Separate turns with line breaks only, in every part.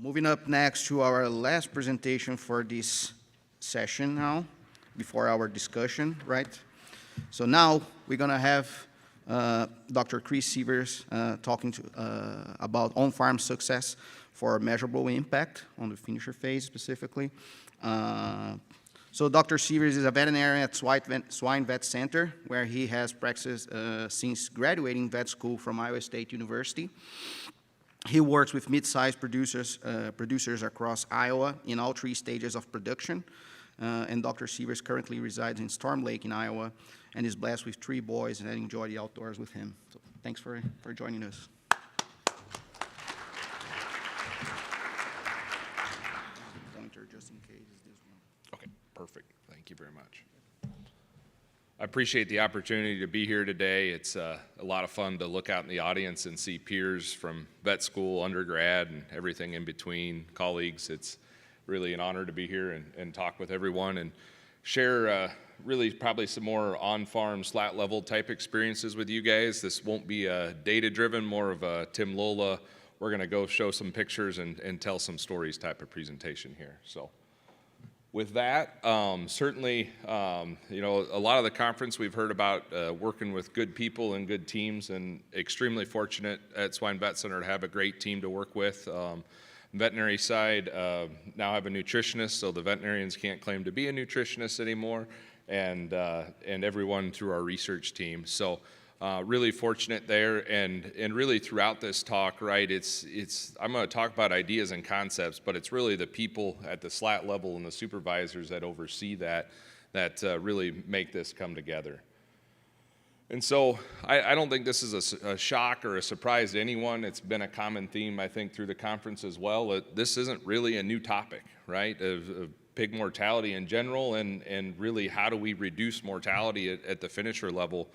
Moving up next to our last presentation for this session now, before our discussion, right? So now we're gonna have Dr. Chris Sievers talking about on-farm success for measurable impact on the finisher phase specifically. So Dr. Sievers is a veterinarian at Swine Vet Center, where he has practiced since graduating vet school from Iowa State University. He works with mid-sized producers across Iowa in all 3 stages of production. And Dr. Sievers currently resides in Storm Lake in Iowa and is blessed with 3 boys, and I enjoy the outdoors with him. So thanks for joining us. Pointer just in case is this one.
Okay, perfect. Thank you very much. I appreciate the opportunity to be here today. It's a lot of fun to look out in the audience and see peers from vet school, undergrad, and everything in between, colleagues. It's really an honor to be here and talk with everyone and share really probably some more on-farm, slat-level type experiences with you guys. This won't be data-driven, more of a Tim Lola, we're going to go show some pictures and tell some stories type of presentation here. So with that, certainly, you know, a lot of the conference we've heard about working with good people and good teams, and extremely fortunate at Swine Vet Center to have a great team to work with. Veterinary side, now have a nutritionist, so the veterinarians can't claim to be a nutritionist anymore, and everyone through our research team. So really fortunate there, and really throughout this talk, right, I'm going to talk about ideas and concepts, but it's really the people at the slat level and the supervisors that oversee that really make this come together. And so I don't think this is a shock or a surprise to anyone. It's been a common theme, I think, through the conference as well. This isn't really a new topic, right, of pig mortality in general, and really how do we reduce mortality at the finisher level.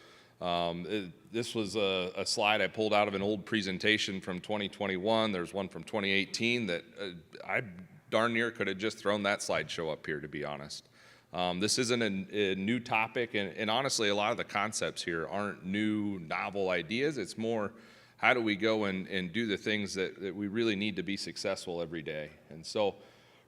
This was a slide I pulled out of an old presentation from 2021. There's one from 2018 that I darn near could have just thrown that slideshow up here, to be honest. This isn't a new topic, and honestly, a lot of the concepts here aren't new, novel ideas. It's more, how do we go and do the things that we really need to be successful every day? And so,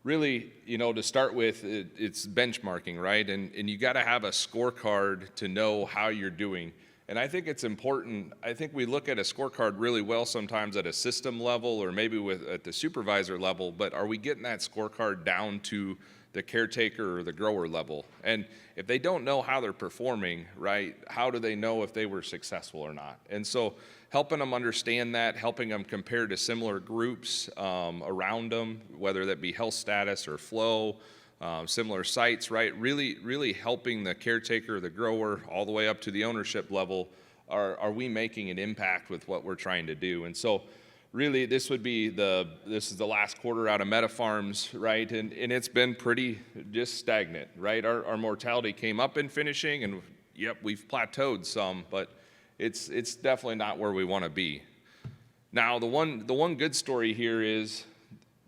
really, you know, to start with, it's benchmarking, right? And you got to have a scorecard to know how you're doing. And I think it's important. I think we look at a scorecard really well sometimes at a system level, or maybe at the supervisor level, but are we getting that scorecard down to the caretaker or the grower level? And if they don't know how they're performing, right, how do they know if they were successful or not? And so helping them understand that, helping them compare to similar groups around them, whether that be health status or flow, similar sites, right, really helping the caretaker, the grower, all the way up to the ownership level. Are we making an impact with what we're trying to do? And so really, this is the last quarter out of MetaFarms, right? And it's been pretty just stagnant, right? Our mortality came up in finishing, and yep, we've plateaued some, but it's definitely not where we want to be. Now, the one good story here is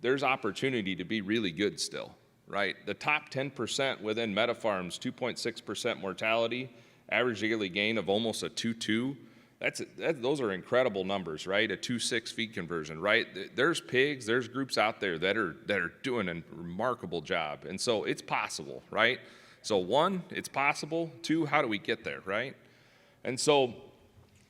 there's opportunity to be really good still, right? The top 10% within MetaFarms, 2.6% mortality, average daily gain of almost a 2.2. Those are incredible numbers, right? A 2.6 feed conversion, right? There's pigs, there's groups out there that are doing a remarkable job, and so it's possible, right? So 1, it's possible. 2, how do we get there, right? And so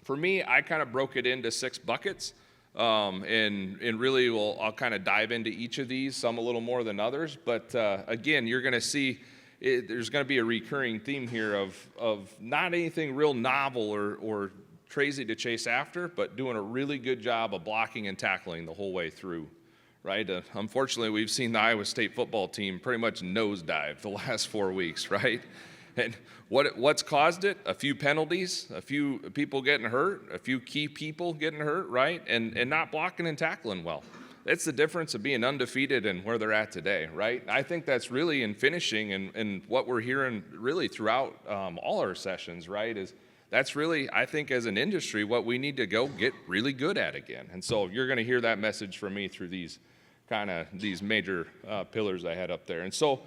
for me, I kind of broke it into 6 buckets, and really, I'll kind of dive into each of these, some a little more than others, but again, you're going to see there's going to be a recurring theme here of not anything real novel or crazy to chase after, but doing a really good job of blocking and tackling the whole way through, right? Unfortunately, we've seen the Iowa State football team pretty much nosedive the last 4 weeks, right? And what's caused it? A few penalties, a few people getting hurt, a few key people getting hurt, right? And not blocking and tackling well. That's the difference of being undefeated and where they're at today, right? I think that's really in finishing, and what we're hearing really throughout all our sessions, right, is that's really, I think, as an industry, what we need to go get really good at again. And so you're going to hear that message from me through these major pillars I had up there. And so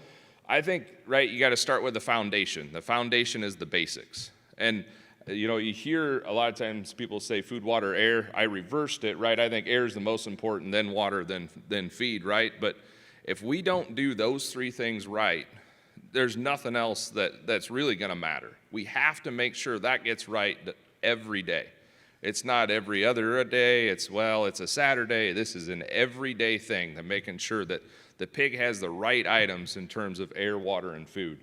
I think, right, you got to start with the foundation. The foundation is the basics. And You know, you hear a lot of times people say food, water, air. I reversed it, right? I think air is the most important, then water, then feed, right? But if we don't do those three things right, there's nothing else that's really going to matter. We have to make sure that gets right every day. It's not every other day. It's a Saturday. This is an everyday thing, that making sure that the pig has the right items in terms of air, water, and food.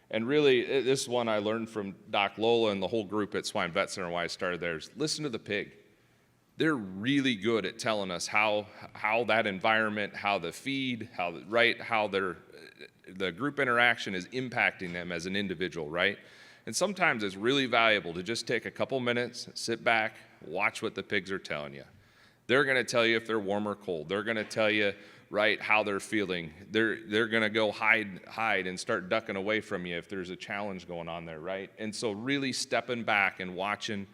And really, this is one I learned from Doc Lola and the whole group at Swine Vet Center when I started there, is listen to the pig. They're really good at telling us how that environment, how the feed, how the group interaction is impacting them as an individual, right? And sometimes it's really valuable to just take a couple minutes, sit back, watch what the pigs are telling you. They're going to tell you if they're warm or cold. They're going to tell you, right, how they're feeling. They're going to go hide and start ducking away from you if there's a challenge going on there, right? And so really stepping back and watching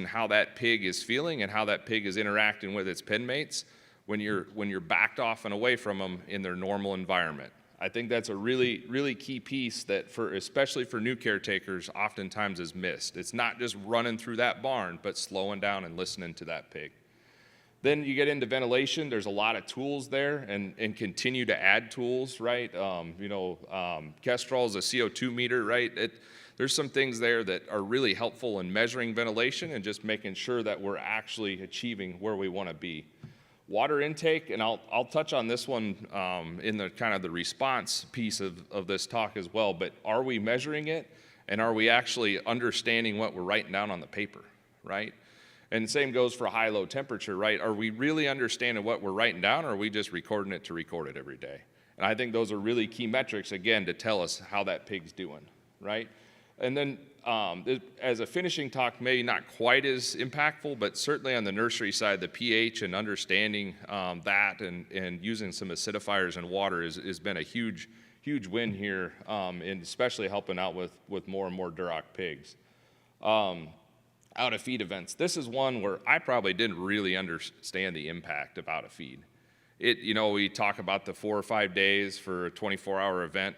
how that pig is feeling and how that pig is interacting with its pen mates when you're backed off and away from them in their normal environment. I think that's a really, really key piece that, especially for new caretakers, oftentimes is missed. It's not just running through that barn, but slowing down and listening to that pig. Then you get into ventilation. There's a lot of tools there, and continue to add tools, right? Kestrel is a CO2 meter, right? There's some things there that are really helpful in measuring ventilation and just making sure that we're actually achieving where we want to be. Water intake, and I'll touch on this one in the kind of the response piece of this talk as well, but are we measuring it, and are we actually understanding what we're writing down on the paper, right? And the same goes for high-low temperature, right? Are we really understanding what we're writing down, or are we just recording it to record it every day? And I think those are really key metrics, again, to tell us how that pig's doing, right? And then as a finishing talk, maybe not quite as impactful, but certainly on the nursery side, the pH and understanding that and using some acidifiers in water has been a huge win here, and especially helping out with more and more Duroc pigs. Out of feed events. This is one where I probably didn't really understand the impact of out of feed. We talk about the 4 or 5 days for a 24-hour event.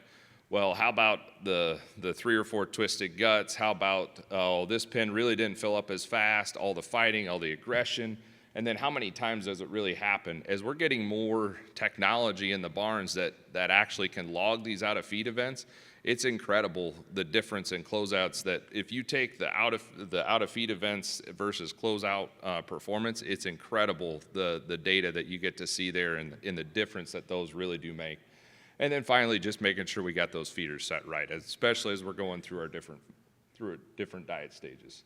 Well, how about the 3 or 4 twisted guts? How about, this pen really didn't fill up as fast, all the fighting, all the aggression, and then how many times does it really happen? As we're getting more technology in the barns that actually can log these out of feed events, it's incredible the difference in closeouts. That if you take the out of feed events versus closeout performance, it's incredible the data that you get to see there and in the difference that those really do make. And then finally, just making sure we got those feeders set right, especially as we're going through our different diet stages.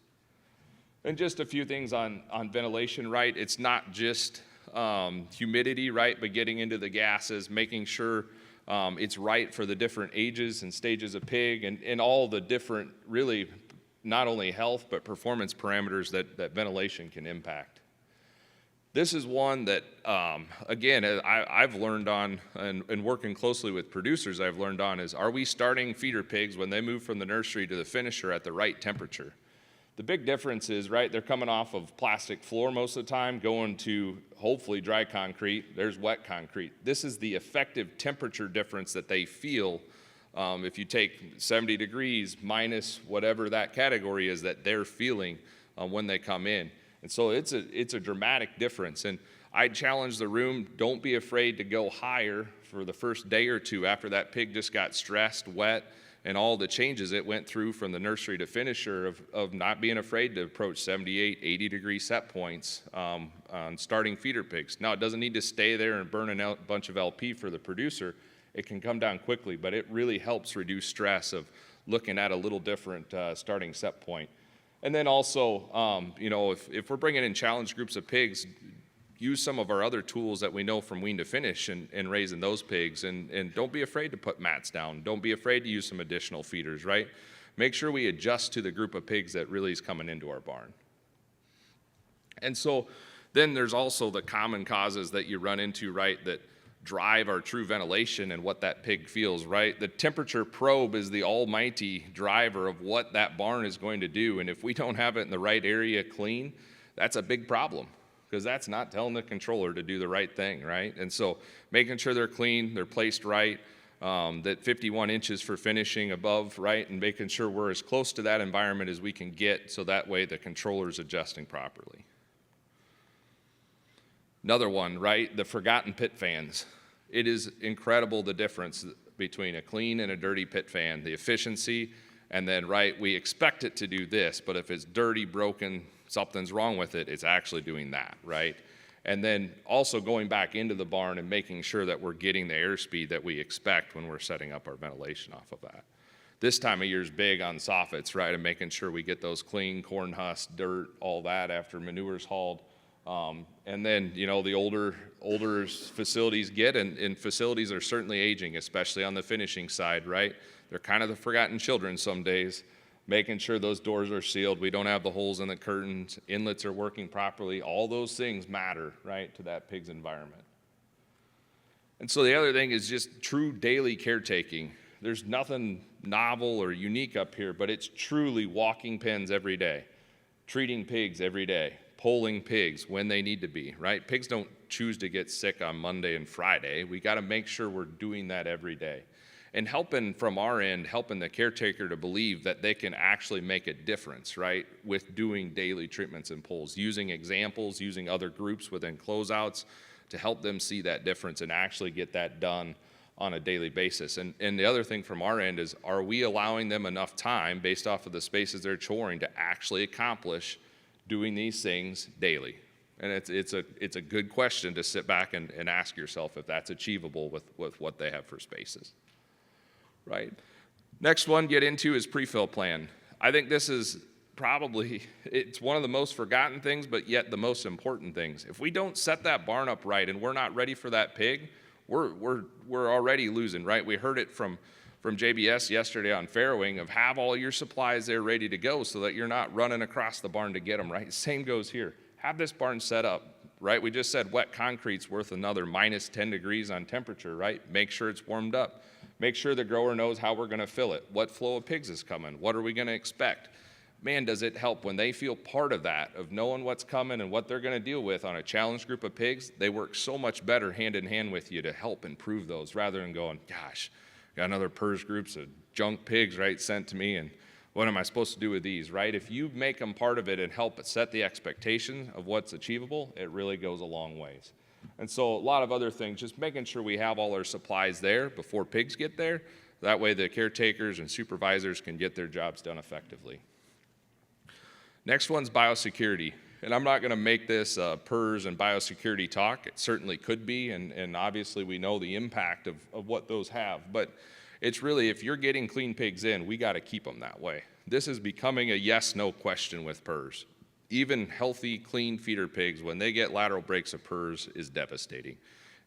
And just a few things on ventilation, right? It's not just humidity, right, but getting into the gases, making sure it's right for the different ages and stages of pig and all the different, really, not only health, but performance parameters that ventilation can impact. This is one that, again, I've learned on, and working closely with producers, I've learned on is, are we starting feeder pigs when they move from the nursery to the finisher at the right temperature? The big difference is, right, they're coming off of plastic floor most of the time, going to hopefully dry concrete. There's wet concrete. This is the effective temperature difference that they feel if you take 70 degrees minus whatever that category is that they're feeling when they come in. And so it's a dramatic difference. And I'd challenge the room, don't be afraid to go higher for the first day or two after that pig just got stressed, wet, and all the changes it went through from the nursery to finisher of not being afraid to approach 78, 80 degree set points on starting feeder pigs. Now, it doesn't need to stay there and burn a bunch of LP for the producer. It can come down quickly, but it really helps reduce stress of looking at a little different starting set point. And then also, if we're bringing in challenge groups of pigs, use some of our other tools that we know from wean to finish and raising those pigs. And don't be afraid to put mats down. Don't be afraid to use some additional feeders, right? Make sure we adjust to the group of pigs that really is coming into our barn. And so then there's also the common causes that you run into, right, that drive our true ventilation and what that pig feels, right? The temperature probe is the almighty driver of what that barn is going to do. And if we don't have it in the right area clean, that's a big problem, because that's not telling the controller to do the right thing, right? And so making sure they're clean, they're placed right, that 51 inches for finishing above, right, and making sure we're as close to that environment as we can get so that way the controller's adjusting properly. Another one, right, the forgotten pit fans. It is incredible the difference between a clean and a dirty pit fan, the efficiency, and then, right, we expect it to do this, but if it's dirty, broken, something's wrong with it, it's actually doing that, right? And then also going back into the barn and making sure that we're getting the airspeed that we expect when we're setting up our ventilation off of that. This time of year is big on soffits, right, and making sure we get those clean corn husks, dirt, all that after manure's hauled. And then, you know, the older facilities get, and facilities are certainly aging, especially on the finishing side, right? They're kind of the forgotten children some days, making sure those doors are sealed, we don't have the holes in the curtains, inlets are working properly, all those things matter, right, to that pig's environment. And so the other thing is just true daily caretaking. There's nothing novel or unique up here, but it's truly walking pens every day, treating pigs every day, polling pigs when they need to be, right? Pigs don't choose to get sick on Monday and Friday. We got to make sure we're doing that every day. And helping from our end, helping the caretaker to believe that they can actually make a difference, right, with doing daily treatments and polls, using examples, using other groups within closeouts to help them see that difference and actually get that done on a daily basis. And the other thing from our end is, are we allowing them enough time based off of the spaces they're choring to actually accomplish doing these things daily? And it's a good question to sit back and ask yourself if that's achievable with what they have for spaces, right? Next one, get into is pre-fill plan. I think this is probably, it's one of the most forgotten things, but yet the most important things. If we don't set that barn up right and we're not ready for that pig, we're already losing, right? We heard it from JBS yesterday on farrowing of have all your supplies there ready to go so that you're not running across the barn to get them, right? Same goes here. Have this barn set up, right? We just said wet concrete's worth another minus 10 degrees on temperature, right? Make sure it's warmed up. Make sure the grower knows how we're gonna fill it. What flow of pigs is coming? What are we gonna expect? Man, does it help when they feel part of that, of knowing what's coming and what they're gonna deal with on a challenged group of pigs. They work so much better hand in hand with you to help improve those rather than going, gosh, got another PERS groups of junk pigs, right, sent to me, and what am I supposed to do with these, right? If you make them part of it and help set the expectation of what's achievable, it really goes a long ways. And so a lot of other things, just making sure we have all our supplies there before pigs get there. That way the caretakers and supervisors can get their jobs done effectively. Next one's biosecurity. And I'm not gonna make this PERS and biosecurity talk. It certainly could be, and obviously we know the impact of what those have. But it's really, if you're getting clean pigs in, we gotta keep them that way. This is becoming a yes-no question with PERS. Even healthy, clean feeder pigs, when they get lateral breaks of PERS, is devastating.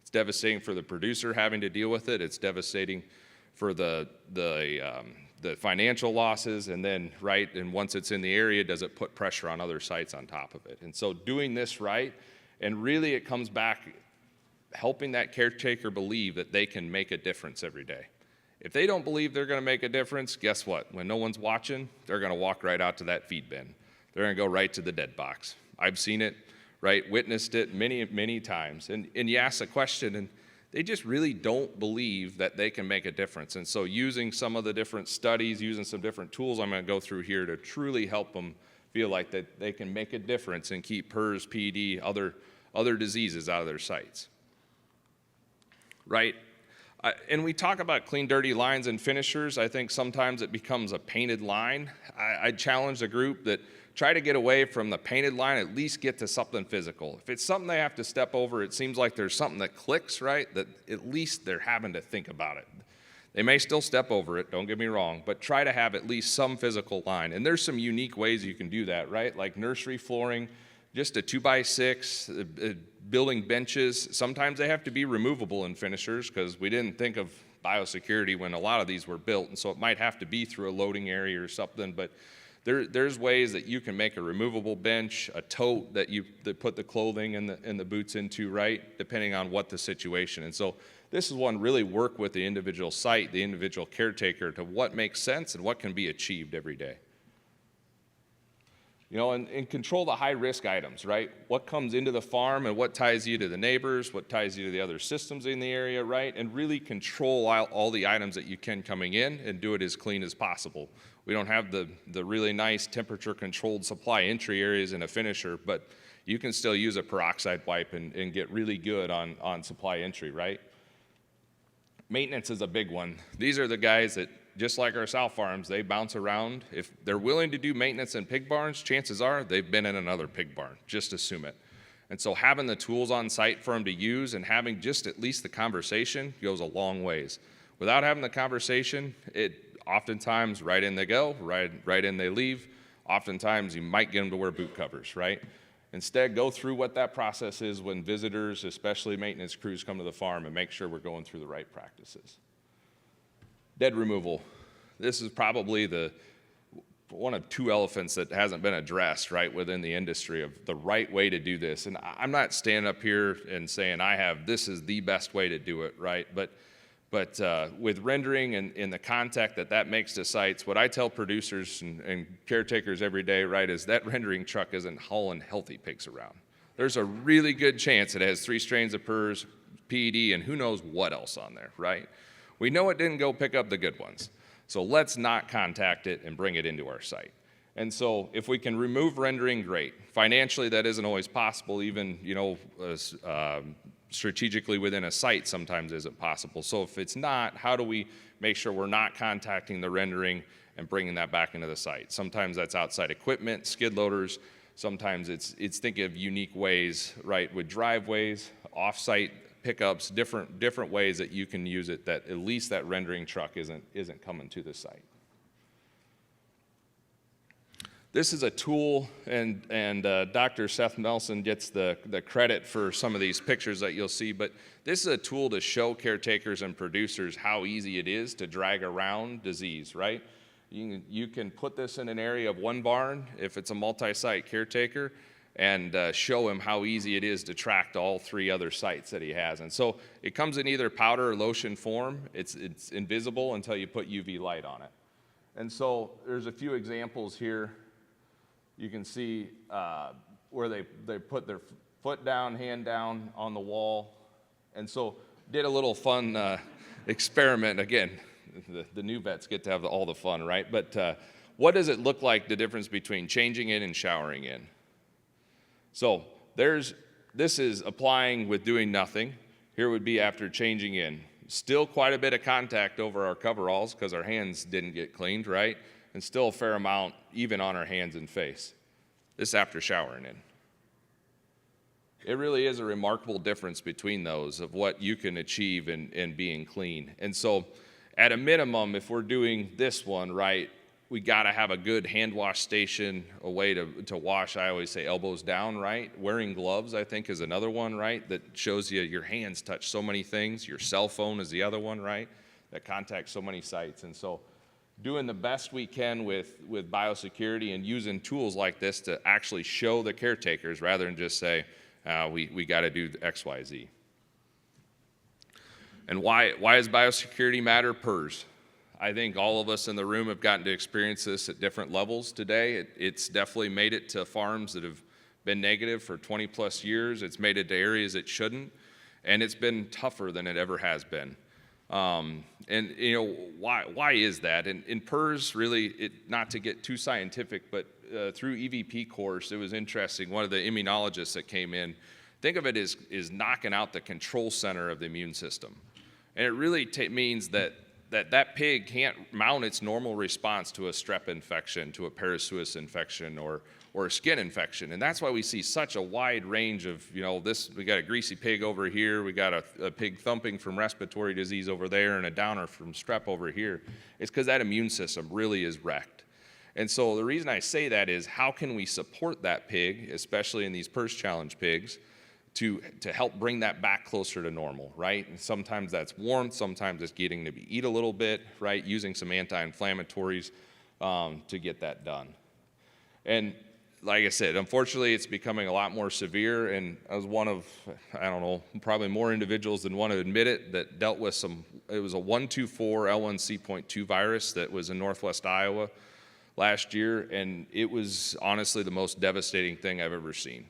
It's devastating for the producer having to deal with it. It's devastating for the financial losses, and then, right, and once it's in the area, does it put pressure on other sites on top of it? And so doing this right, and really it comes back helping that caretaker believe that they can make a difference every day. If they don't believe they're gonna make a difference, guess what? When no one's watching, they're gonna walk right out to that feed bin. They're gonna go right to the dead box. I've seen it, right, witnessed it many, many times. And you ask a question, and they just really don't believe that they can make a difference. And so using some of the different studies, using some different tools I'm gonna go through here to truly help them feel like that they can make a difference and keep PERS, PD, other diseases out of their sites, right? And we talk about clean, dirty lines and finishers. I think sometimes it becomes a painted line. I challenge the group that try to get away from the painted line, at least get to something physical. If it's something they have to step over, it seems like there's something that clicks, right? That at least they're having to think about it. They may still step over it, don't get me wrong, but try to have at least some physical line. And there's some unique ways you can do that, right? Like nursery flooring, just a 2x6, building benches. Sometimes they have to be removable in finishers because we didn't think of biosecurity when a lot of these were built, and so it might have to be through a loading area or something, but there's ways that you can make a removable bench, a tote that put the clothing and the boots into, right, depending on what the situation. And so this is one, really work with the individual site, the individual caretaker, to what makes sense and what can be achieved every day. And control the high-risk items, right? What comes into the farm and what ties you to the neighbors, what ties you to the other systems in the area, right? And really control all the items that you can coming in and do it as clean as possible. We don't have the really nice temperature-controlled supply entry areas in a finisher, but you can still use a peroxide wipe and get really good on supply entry, right? Maintenance is a big one. These are the guys that, just like our sow farms, they bounce around. If they're willing to do maintenance in pig barns, chances are they've been in another pig barn. Just assume it. And so having the tools on site for them to use and having just at least the conversation goes a long ways. Without having the conversation, it oftentimes right in they go, right in they leave. Oftentimes you might get them to wear boot covers, right? Instead, go through what that process is when visitors, especially maintenance crews, come to the farm and make sure we're going through the right practices. Dead removal. This is probably one of two elephants that hasn't been addressed, right, within the industry of the right way to do this. And I'm not standing up here and saying this is the best way to do it, right? But with rendering and the contact that makes to sites, what I tell producers and caretakers every day, right, is that rendering truck isn't hauling healthy pigs around. There's a really good chance it has 3 strains of PRRS, PED, and who knows what else on there, right? We know it didn't go pick up the good ones. So let's not contact it and bring it into our site. And so if we can remove rendering, great. Financially, that isn't always possible. Even, strategically within a site sometimes isn't possible. So if it's not, how do we make sure we're not contacting the rendering and bringing that back into the site? Sometimes that's outside equipment, skid loaders. Sometimes it's think of unique ways, right, with driveways, off-site pickups, different ways that you can use it that at least that rendering truck isn't coming to the site. This is a tool, and Dr. Seth Nelson gets the credit for some of these pictures that you'll see, but this is a tool to show caretakers and producers how easy it is to drag around disease, right? You can put this in an area of one barn if it's a multi-site caretaker, and show him how easy it is to track to all 3 other sites that he has. And so it comes in either powder or lotion form. It's invisible until you put UV light on it. And so there's a few examples here. You can see where they put their foot down, hand down on the wall. And so did a little fun experiment. Again, the new vets get to have all the fun, right? But what does it look like, the difference between changing in and showering in? So this is applying with doing nothing. Here would be after changing in. Still quite a bit of contact over our coveralls because our hands didn't get cleaned, right? And still a fair amount even on our hands and face. This after showering in. It really is a remarkable difference between those of what you can achieve in being clean. And so at a minimum, if we're doing this one right, we got to have a good hand wash station, a way to wash. I always say elbows down, right? Wearing gloves, I think, is another one, right? That shows you your hands touch so many things. Your cell phone is the other one, right? That contacts so many sites. And so doing the best we can with biosecurity and using tools like this to actually show the caretakers rather than just say, we got to do X, Y, Z. And why does biosecurity matter? PRRS. I think all of us in the room have gotten to experience this at different levels today. It's definitely made it to farms that have been negative for 20 plus years. It's made it to areas it shouldn't, and it's been tougher than it ever has been. And why is that? And in PRRS, really, not to get too scientific, but through EVP course, it was interesting. One of the immunologists that came in, think of it as knocking out the control center of the immune system. And it really means that pig can't mount its normal response to a strep infection, to a parasuis infection, or a skin infection. And that's why we see such a wide range of, we got a greasy pig over here, we got a pig thumping from respiratory disease over there, and a downer from strep over here. It's because that immune system really is wrecked. And so the reason I say that is, how can we support that pig, especially in these PRRS challenge pigs, to help bring that back closer to normal, right? And sometimes that's warmth, sometimes it's getting to eat a little bit, right? Using some anti-inflammatories to get that done. And like I said, unfortunately, it's becoming a lot more severe, and I was one of, probably more individuals than want to admit it, that dealt with it was a 124 L1C.2 virus that was in northwest Iowa last year, and it was honestly the most devastating thing I've ever seen.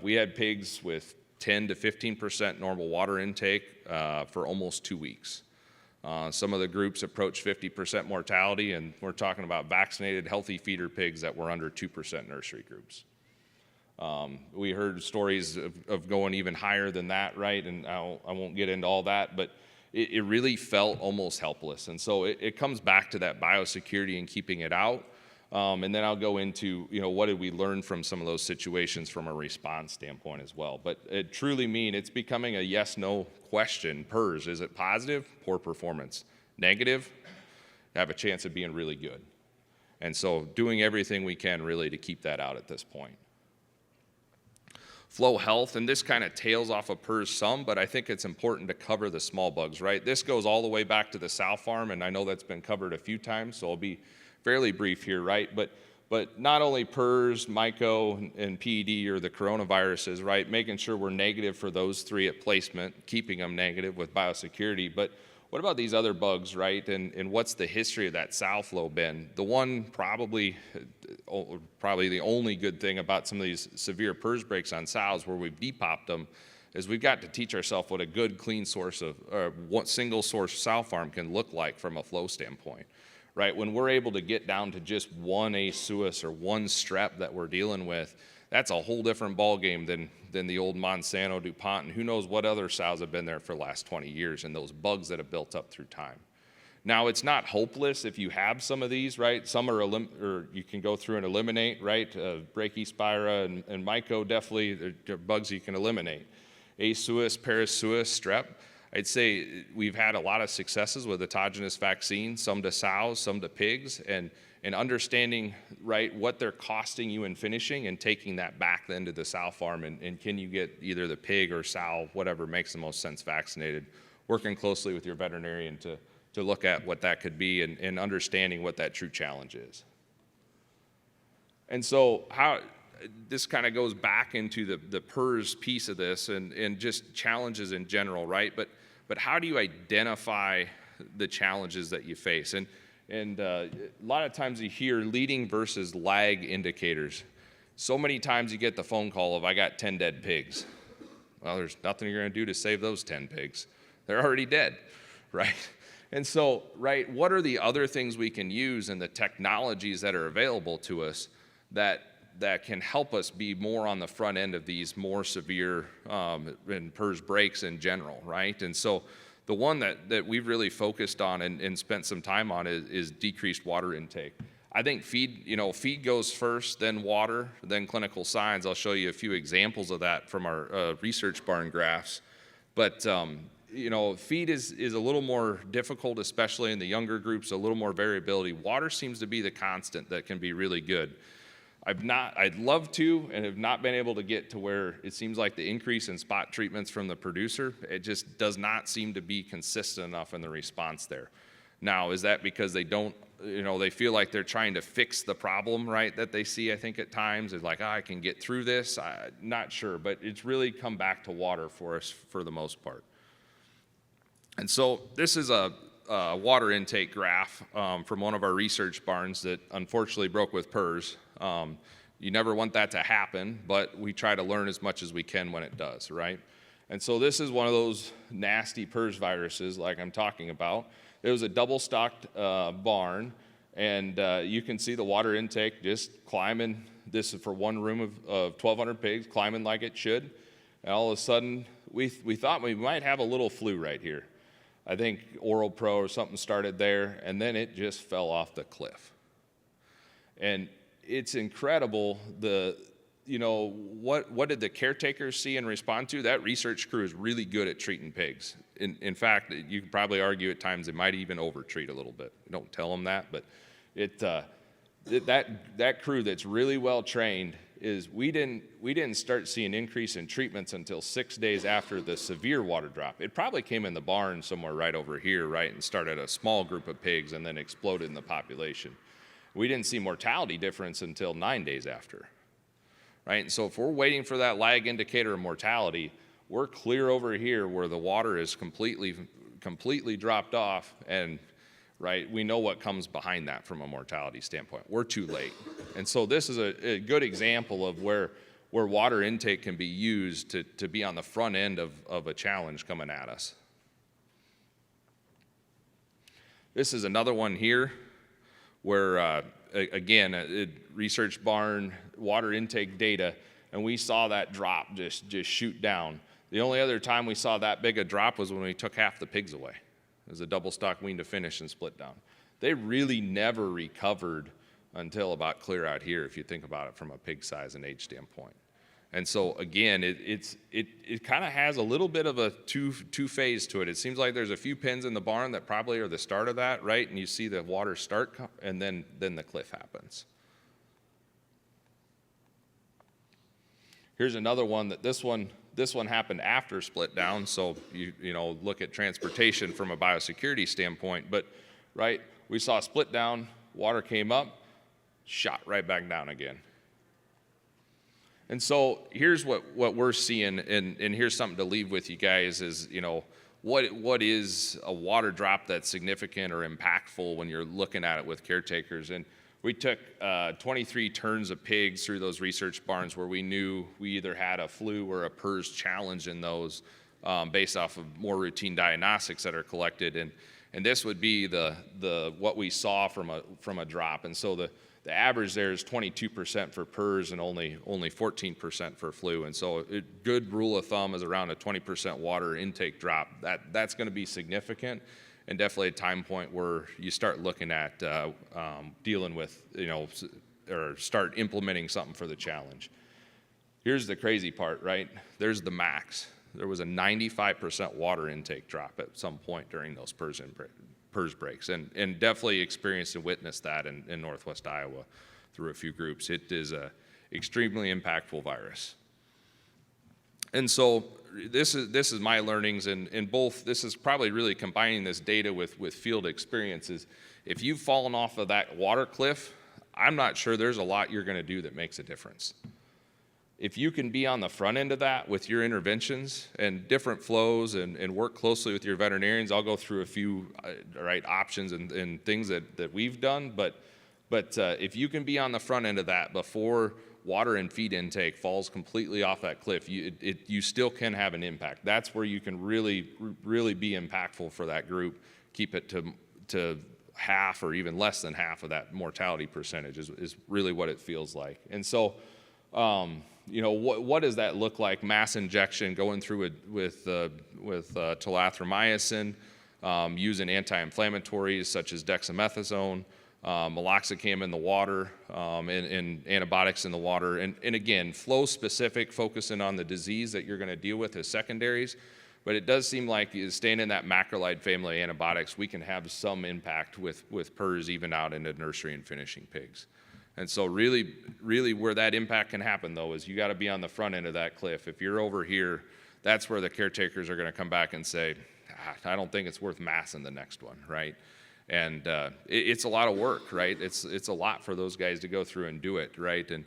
We had pigs with 10 to 15% normal water intake for almost 2 weeks. Some of the groups approached 50% mortality, and we're talking about vaccinated, healthy feeder pigs that were under 2% nursery groups. We heard stories of going even higher than that, right? And I won't get into all that, but it really felt almost helpless. And so it comes back to that biosecurity and keeping it out. And then I'll go into, what did we learn from some of those situations from a response standpoint as well. But it truly it's becoming a yes-no question. PRRS, is it positive? Poor performance. Negative? Have a chance of being really good. And so doing everything we can really to keep that out at this point. Flow health, and this kind of tails off of PRRS some, but I think it's important to cover the small bugs, right? This goes all the way back to the sow farm, and I know that's been covered a few times, so I'll be fairly brief here, right? But not only PRRS, myco, and PED, or the coronaviruses, right? Making sure we're negative for those three at placement, keeping them negative with biosecurity. But what about these other bugs, right? And what's the history of that sow flow been? The one probably the only good thing about some of these severe PRRS breaks on sows where we've depopped them is we've got to teach ourselves what a good, clean source of, what single source sow farm can look like from a flow standpoint. Right, when we're able to get down to just one A. suis or one strep that we're dealing with, that's a whole different ballgame than the old Monsanto, DuPont, and who knows what other sows have been there for the last 20 years and those bugs that have built up through time. Now, it's not hopeless if you have some of these, right? Some are, or you can go through and eliminate, right? Brachyspira and myco, definitely, they're bugs you can eliminate. A. suis, parasuis, strep. I'd say we've had a lot of successes with autogenous vaccines, some to sows, some to pigs, and understanding, right, what they're costing you in finishing and taking that back then to the sow farm, and can you get either the pig or sow, whatever makes the most sense, vaccinated, working closely with your veterinarian to look at what that could be and understanding what that true challenge is. And so this kind of goes back into the PRRS piece of this and just challenges in general, right? But how do you identify the challenges that you face? And a lot of times you hear leading versus lag indicators. So many times you get the phone call of, I got 10 dead pigs. Well, there's nothing you're going to do to save those 10 pigs. They're already dead, right? And so, right, what are the other things we can use and the technologies that are available to us that can help us be more on the front end of these more severe and PRRS breaks in general, right? And so the one that we've really focused on and spent some time on is decreased water intake. I think feed goes first, then water, then clinical signs. I'll show you a few examples of that from our research barn graphs. But feed is a little more difficult, especially in the younger groups, a little more variability. Water seems to be the constant that can be really good. I'd love to and have not been able to get to where it seems like the increase in spot treatments from the producer, it just does not seem to be consistent enough in the response there. Now, is that because they don't, they feel like they're trying to fix the problem, right, that they see, I think, at times? It's like, I can get through this. Not sure, but it's really come back to water for us for the most part. And so this is a water intake graph from one of our research barns that unfortunately broke with PRRS. You never want that to happen, but we try to learn as much as we can when it does, right? And so this is one of those nasty PRRS viruses like I'm talking about. It was a double-stocked barn, and you can see the water intake just climbing. This is for one room of 1,200 pigs, climbing like it should. And all of a sudden, we thought we might have a little flu right here. I think Oral Pro or something started there, and then it just fell off the cliff. And it's incredible what did the caretakers see and respond to? That research crew is really good at treating pigs. In fact, you could probably argue at times they might even over-treat a little bit. Don't tell them that, but that crew that's really well trained is we didn't start seeing an increase in treatments until 6 days after the severe water drop. It probably came in the barn somewhere right over here, right, and started a small group of pigs and then exploded in the population. We didn't see mortality difference until 9 days after, right? And so if we're waiting for that lag indicator of mortality, we're clear over here where the water is completely dropped off, and right? We know what comes behind that from a mortality standpoint. We're too late. And so this is a good example of where water intake can be used to be on the front end of a challenge coming at us. This is another one here where, again, a research barn, water intake data, and we saw that drop just shoot down. The only other time we saw that big a drop was when we took half the pigs away. It was a double stock wean to finish and split down. They really never recovered until about clear out here, if you think about it from a pig size and age standpoint. And so again, it kind of has a little bit of a two-phase to it. It seems like there's a few pins in the barn that probably are the start of that, right? And you see the water start, and then the cliff happens. Here's another one that this one happened after split down. So you know, look at transportation from a biosecurity standpoint. But right, we saw split down, water came up, shot right back down again. And so here's what we're seeing, and here's something to leave with you guys is, you know, what is a water drop that's significant or impactful when you're looking at it with caretakers. And we took 23 turns of pigs through those research barns where we knew we either had a flu or a PRRS challenge in those based off of more routine diagnostics that are collected. And this would be the what we saw from a drop. And so the average there is 22% for PRRS and only 14% for flu. And so a good rule of thumb is around a 20% water intake drop. That's going to be significant, and definitely a time point where you start looking at dealing with, you know, or start implementing something for the challenge. Here's the crazy part, right? There's the max. There was a 95% water intake drop at some point during those PRRS breaks, and definitely experienced and witnessed that in Northwest Iowa through a few groups. It is a extremely impactful virus. And so this is my learnings, and both, this is probably really combining this data with field experiences. If you've fallen off of that water cliff, I'm not sure there's a lot you're gonna do that makes a difference. If you can be on the front end of that with your interventions and different flows and work closely with your veterinarians, I'll go through a few right options and things that we've done, but if you can be on the front end of that before water and feed intake falls completely off that cliff, you still can have an impact. That's where you can really be impactful for that group. Keep it to half or even less than half of that mortality percentage is really what it feels like. And so, you know, what does that look like? Mass injection, going through it with telithromycin, using anti-inflammatories such as dexamethasone, meloxicam in the water, and antibiotics in the water. And again, flow specific, focusing on the disease that you're going to deal with as secondaries. But it does seem like staying in that macrolide family of antibiotics, we can have some impact with PRRS even out into nursery and finishing pigs. And so really where that impact can happen, though, is you got to be on the front end of that cliff. If you're over here, that's where the caretakers are going to come back and say, I don't think it's worth massing the next one, right? And it's a lot of work, right? It's a lot for those guys to go through and do it, right? And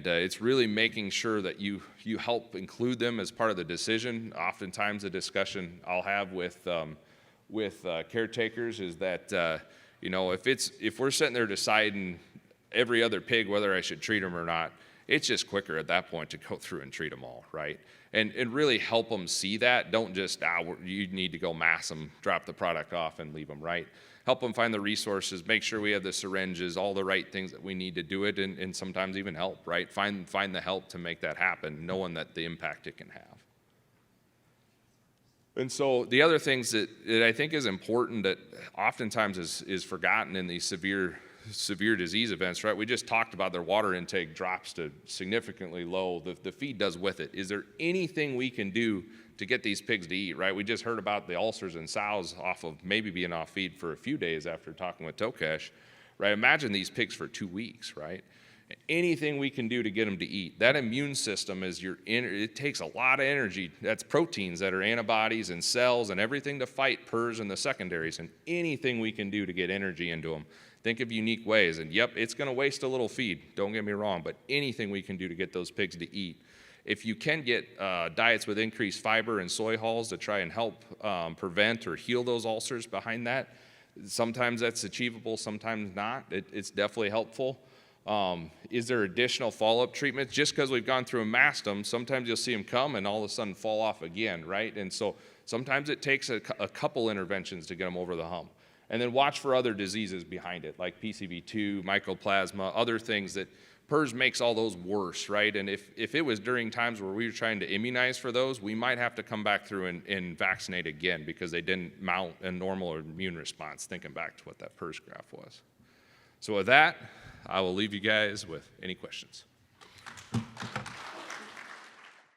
it's really making sure that you help include them as part of the decision. Oftentimes, a discussion I'll have with caretakers is that you know, if we're sitting there deciding every other pig whether I should treat them or not, it's just quicker at that point to go through and treat them all, right? And really help them see that. Don't just, you need to go mass them, drop the product off and leave them, right? Help them find the resources, make sure we have the syringes, all the right things that we need to do it, and sometimes even help, right? Find the help to make that happen, knowing that the impact it can have. And so the other things that I think is important that oftentimes is forgotten in these severe disease events, right? We just talked about their water intake drops to significantly low. The feed does with it. Is there anything we can do to get these pigs to eat, right? We just heard about the ulcers and sows off of maybe being off feed for a few days after talking with Tokesh, right? Imagine these pigs for 2 weeks, right? Anything we can do to get them to eat. That immune system it takes a lot of energy. That's proteins that are antibodies and cells and everything to fight PRRS and the secondaries, and anything we can do to get energy into them. Think of unique ways, and yep, it's going to waste a little feed, don't get me wrong, but anything we can do to get those pigs to eat. If you can get diets with increased fiber and soy hulls to try and help prevent or heal those ulcers behind that, Sometimes that's achievable, sometimes not. It's definitely helpful. Is there additional follow-up treatments? Just because we've gone through a mastum, sometimes you'll see them come and all of a sudden fall off again, right? And so sometimes it takes a couple interventions to get them over the hump. And then watch for other diseases behind it, like PCV2, mycoplasma, other things that PRRS makes all those worse, right? And if it was during times where we were trying to immunize for those, we might have to come back through and vaccinate again because they didn't mount a normal immune response, thinking back to what that PRRS graph was. So with that, I will leave you guys with any questions.